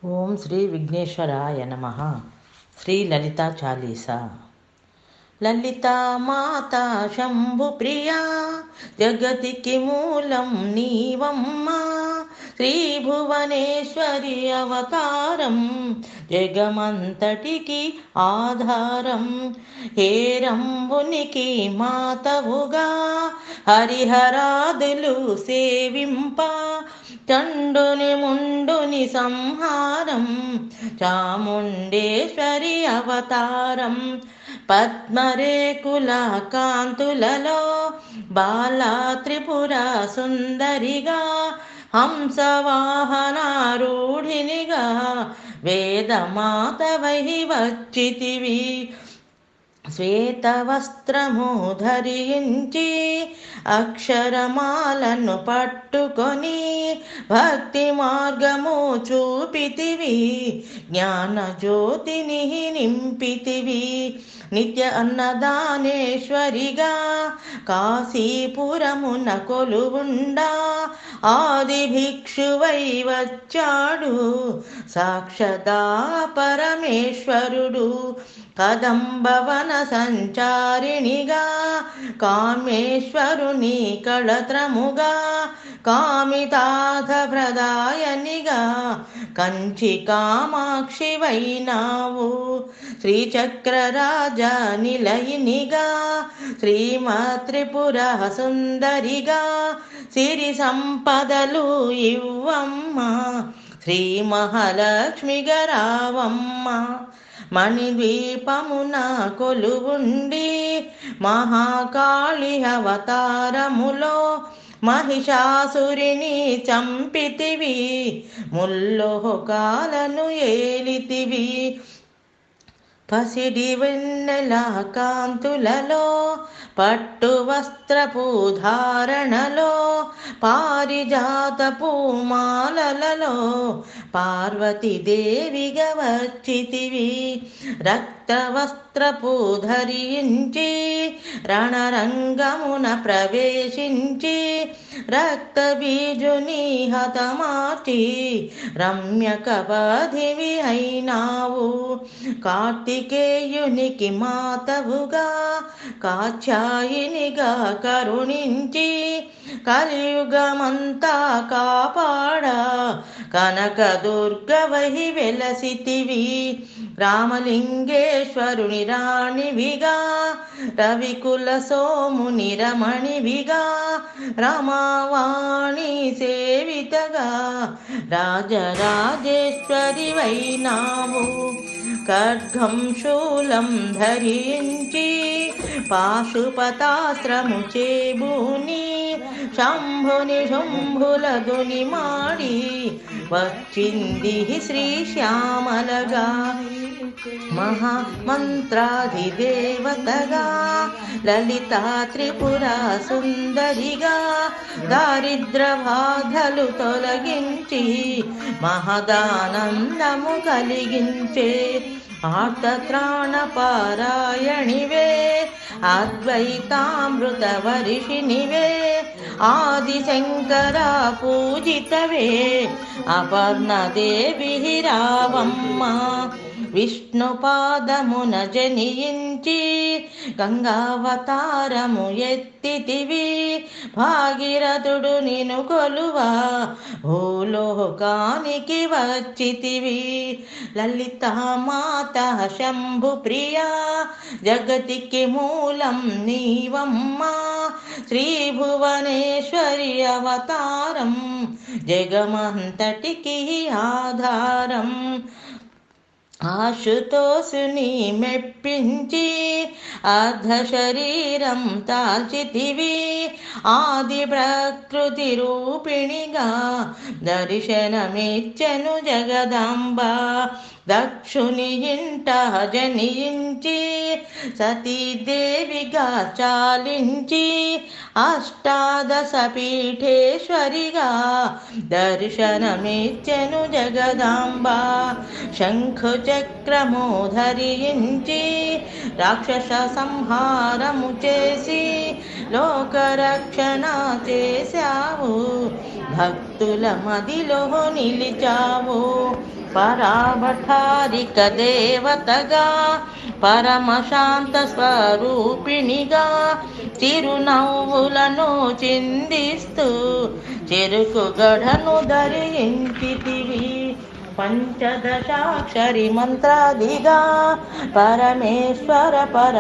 ఓం శ్రీ విఘ్నేశ్వరాయ నమః. శ్రీ లలితా చాలీసా. లలితా మాతా శంభుప్రియా, జగతికి మూలం నీవమ్మా. శ్రీభువనేశ్వరి అవతారం, జగమంతటికి ఆధారం. హేరంబునికి మాతవుగా, హరిహరాదులు సేవింప. చండుని ముండుని సంహారం, చాముండేశ్వరి అవతారం. పద్మరేకుల కాంతులలో బాలా త్రిపుర సుందరిగా, హంసవాహనారూఢినిగా వేదమాతవై వచ్చితివి. శ్వేతవస్త్రము ధరించి అక్షరమాలను పట్టుకొని భక్తి మార్గము చూపితివి. జ్ఞానజ్యోతిని నింపితివి. నిత్య అన్నదానేశ్వరిగా కాశీపురమున కొలువుండా, ఆది భిక్షువై వచ్చాడు సాక్షదా పరమేశ్వరుడు. కదంబవన సంచారిణిగా కామేశ్వరుని కళత్రముగా, కామితార్థ ప్రదాయనిగా కంచి కామాక్షివైనావు. శ్రీచక్రరాజ నిలయినిగా శ్రీమత్రిపుర సుందరిగా, సిరి సంపదలు ఇవ్వమ్మ శ్రీ మహాలక్ష్మిగా రావమ్మ. మణిద్వీపమున కొలువుండి మహాకాళి అవతారములో మహిషాసురిని చంపితివి. ముల్లోకాలను ఏలితివి. పసిడి వెన్నెల కాంతులలో పట్టు వస్త్రపు ధారణలో, పారిజాత పూమాలలో పార్వతీదేవిగా వచ్చితివి. రక్తవస్త్రపు ధరించి రణరంగమున ప్రవేశించి, రక్తబీజుని హతమార్చి రమ్యకవధివి అయినావు. కార్తికేయునికి మాతవుగా కాత్యాయినిగా కరుణించి, కలియుగమంతా కాపాడ కనకదుర్గవై వెలసితివి. రామలింగేశ్వరుని రాణివిగా రవికుల సోముని రమణివిగా, రమావాణి సేవితగా రాజరాజేశ్వరి వైనావు. ఖడ్గం శూలం ధరించి పాశుపతాస్త్రము చేబూని, శంభుని శంభుల దుని మాడి వచ్చింది శ్రీ శ్యామలగా. మహామంత్రాధిదేవతగా లలితా త్రిపుర సుందరిగా, దారిద్ర బాధలు తొలగించి మహదానందము కలిగించే ఆర్తత్రాణ పారాయణివే, అద్వైతామృత వర్షిణివే, ఆదిశంకర పూజితవే, అపర్ణదేవి రావమ్మ. విష్ణుపాదమున జనించి గంగావతారము ఎత్తితివి. భాగీరథుడు నిను కొలువా భూలోకానికి వచ్చితివి. లలితా మాతా శంభుప్రియా, జగతికి మూలం నీవమ్మా. శ్రీభువనేశ్వరి అవతారం, జగమంతటికి ఆధారం. ఆశుతోషుని మెప్పించి అర్ధ శరీరం తాల్చితివి. ఆది ప్రకృతి రూపిణిగా దర్శనమిచ్చెను జగదాంబ. దక్షుని ఇంట జనించి సతీదేవిగా చాలించి, అష్టాదశ పీఠేశ్వరిగా దర్శనమిచ్చెను జగదాంబ. శంఖు చక్రము ధరించి రాక్షస సంహారము చేసి లోకరక్షణ చేశావు. భక్తుల మదిలో నిలిచావు. పరాభటారిక దేవతగా పరమశాంత స్వరూపిణిగా చిరునవ్వులను చిందిస్తూ చెరుకు గడను ధరించితివి. పంచదశాక్షరి మంత్రాదిగా పరమేశ్వరితో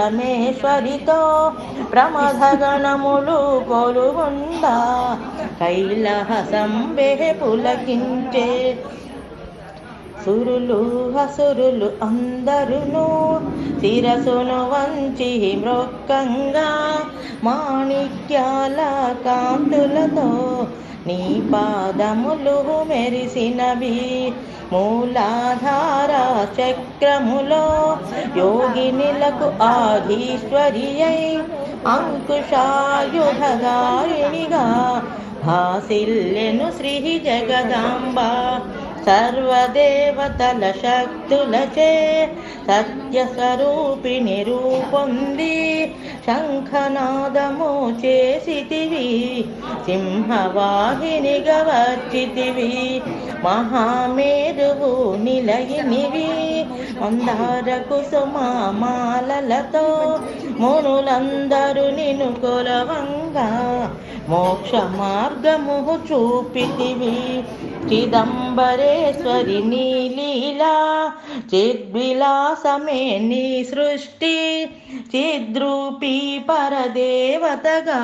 ప్రమథగణములు కొలువుండా కైలాసంబే పులకించే. సురులు హసురులు అందరును శిరసును వంచి మృక్కంగా మాణిక్యాల కాంతులతో నీ పాదములు మెరిసినవి. మూలాధార చక్రములో యోగినిలకు ఆధీశ్వరి అయి అంకుశాయుధగారిణిగా భాసిల్లెను శ్రీ జగదాంబ. సర్వదేవతల శక్తులచే సత్యస్వరూపిణి రూపొంది శంఖనాదము చేసితివి. సింహవాహినిగా వచ్చితివి. మహామేరువు నిలయినివి. మందార కుసుమాలతో మునులందరూ నిన్ను కొలవంగా మోక్ష మార్గము చూపితివి. చిదంబరేశ్వరి నీ లీలా చిద్విలాసమే నీ సృష్టి. చిద్రూపీ పరదేవతగా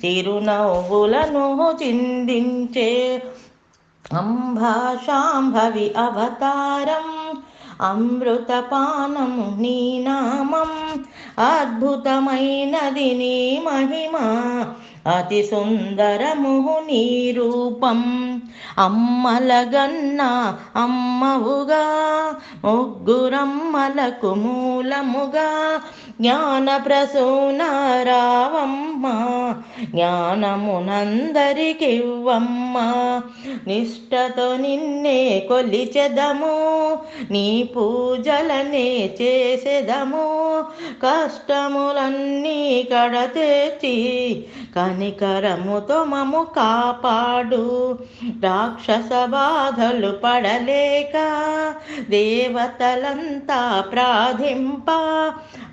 చిరునవ్వులను చిందించే. అంబాశాంభవి అవతారం అమృతపానము నీ నామం. అద్భుతమైనది నీ మహిమ అతి సుందరము నీ రూపం. అమ్మలగన్న అమ్మవుగా ముగ్గురమ్మలకు మూలముగా జ్ఞాన ప్రసూన రావమ్మ. జ్ఞానమునందరికివ్వమ్మ. నిష్టతో నిన్నే కొలిచెదము. నీ పూజలనే చేసెదము. కష్టములన్నీ కడతెచ్చి కనికరముతో మము కాపాడు. రాక్షస బాధలు పడలేక దేవతలంతా ప్రార్థింప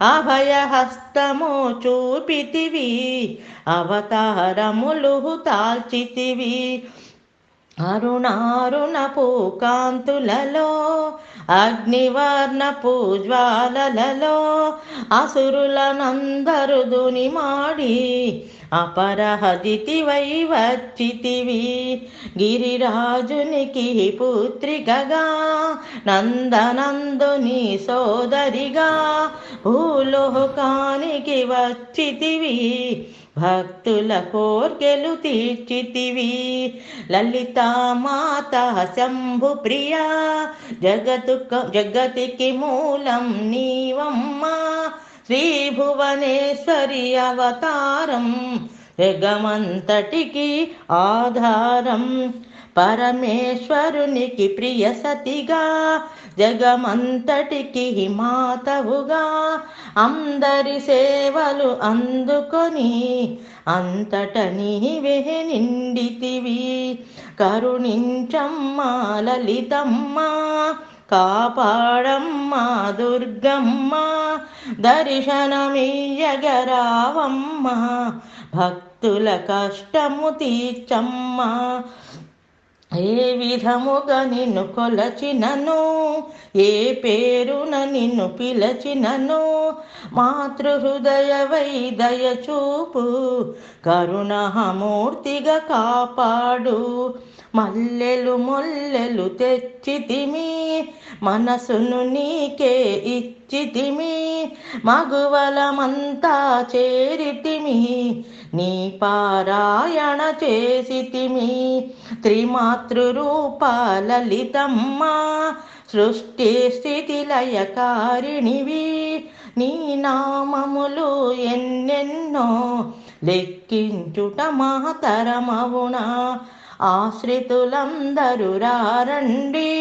అభయహస్తము చూపితివి. అవతారములు తాల్చితివి. అరుణారుణపు కాంతులలో అగ్నివర్ణపు జ్వాలలలో అసురులనందరు దునిమాడి అపరహదితివై వచ్చితివి. గిరిరాజునికి పుత్రికగా నందనందుని సోదరిగా భూలోకానికి వచ్చితివి. భక్తుల కోర్కెలు తీర్చితివి. లలితామాత శంభు ప్రియా జగతికి మూలం నీవమ్మ. శ్రీభువనేశ్వరి అవతారం జగమంతటికి ఆధారం. పరమేశ్వరునికి ప్రియ సతిగా జగమంతటికి మాతవుగా అందరి సేవలు అందుకొని అంతట నీవే నిండితివి. కరుణించమ్మా లలితమ్మ. కాపాడమ్మ దుర్గమ్మ. దర్శనమియ్యగరావమ్మ. భక్తుల కష్టము తీర్చమ్మ. ఏ విధముగా నిన్ను కొలచినను ఏ పేరున నిన్ను పిలచినను మాతృహృదయవై దయచూపు. కరుణామూర్తిగా కాపాడు. మల్లెలు మొల్లెలు తెచ్చితిమి. మనసును నీకే ఇచ్చితిమి. మగువలమంతా చేరితిమి. నీ పారాయణ చేసితిమి. త్రిమాతృరూప లలితమ్మ. సృష్టి స్థితి లయకారిణివి. నీ నామములు ఎన్నెన్నో లెక్కించుట మహతరమవునా. ఆశ్రితులందరూ రారండి.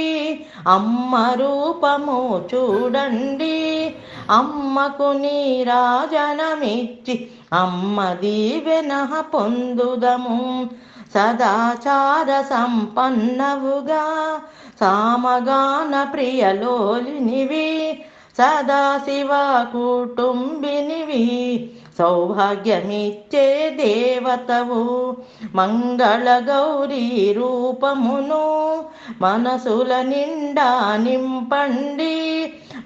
అమ్మ రూపము చూడండి. అమ్మకు నీరాజనమిచ్చి అమ్మ దీవెన పొందుదము. సదాచార సంపన్నవుగా సామగాన ప్రియలోలినివి సదాశివ కుటుంబినివి సౌభాగ్యమిచ్చే దేవతవు మంగళ గౌరీ రూపమును మనసుల నిండా నింపండి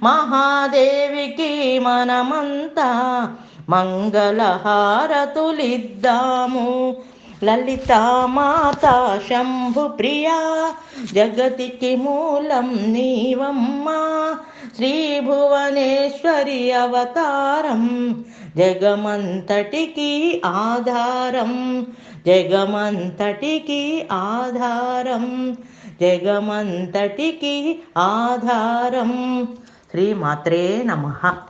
మహాదేవికి మనమంతా మంగళహారతులిద్దాము లలితామాత శంభు ప్రియా జగతికి మూలం నీవమ్మా శ్రీ భువనేశ్వరి అవతారం జగమంతటికి ఆధారం జగమంతటికి ఆధారం జగమంతటికి ఆధారం శ్రీమాత్రే నమః.